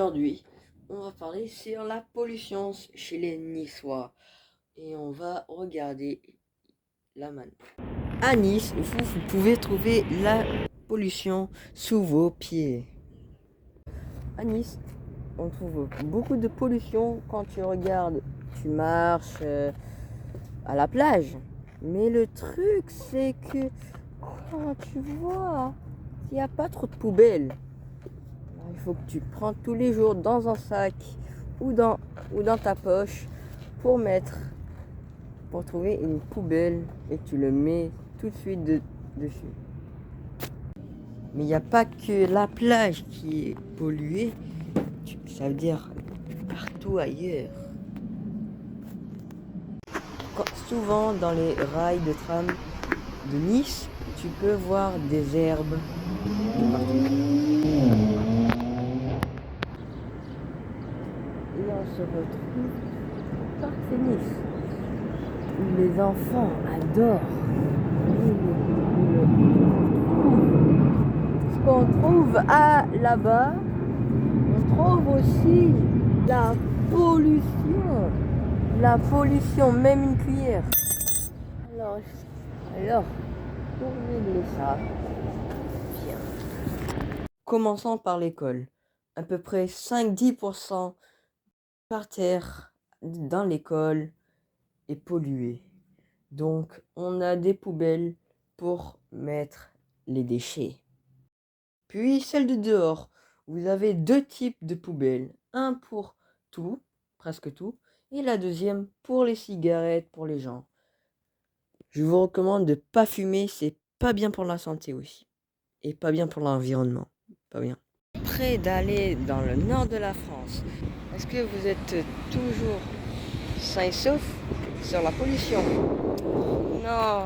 Aujourd'hui, on va parler sur la pollution chez les Niçois et on va regarder la manne. À Nice, vous pouvez trouver la pollution sous vos pieds. À Nice, on trouve beaucoup de pollution quand tu regardes, tu marches à la plage. Mais le truc, c'est que quand tu vois qu'il n'y a pas trop de poubelles, il faut que tu prends tous les jours dans un sac ou dans ta poche pour trouver une poubelle et tu le mets tout de suite dessus. Mais il n'y a pas que la plage qui est polluée, ça veut dire partout ailleurs. Souvent dans les rails de tram de Nice, tu peux voir des herbes de partout. Et on se retrouve au parc de Nice, où les enfants adorent. Ce qu'on trouve là-bas, on trouve aussi la pollution. La pollution, même une cuillère. Alors, pour régler ça, viens. Commençons par l'école. À peu près 5-10% par terre dans l'école est pollué. Donc, on a des poubelles pour mettre les déchets. Puis, celle de dehors. Vous avez deux types de poubelles. Un pour tout, presque tout, et la deuxième pour les cigarettes, pour les gens. Je vous recommande de pas fumer, c'est pas bien pour la santé aussi. Et pas bien pour l'environnement. Pas bien. Prêt d'aller dans le nord de la France. Est-ce que vous êtes toujours sain et sauf sur la pollution? Non,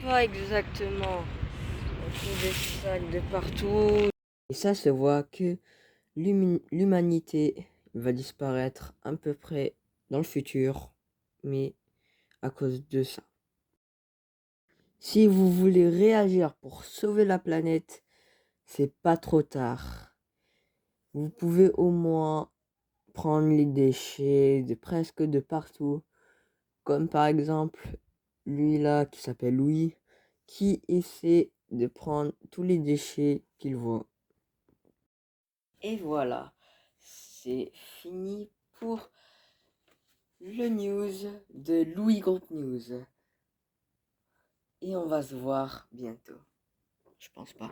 pas exactement. On trouve des sacs de partout. Et ça se voit que l'humanité va disparaître à peu près dans le futur, mais à cause de ça. Si vous voulez réagir pour sauver la planète, c'est pas trop tard. Vous pouvez au moins prendre les déchets de presque de partout, comme par exemple lui là qui s'appelle Louis, qui essaie de prendre tous les déchets qu'il voit. Et voilà, c'est fini pour le news de Louis Group News. Et on va se voir bientôt. Je pense pas.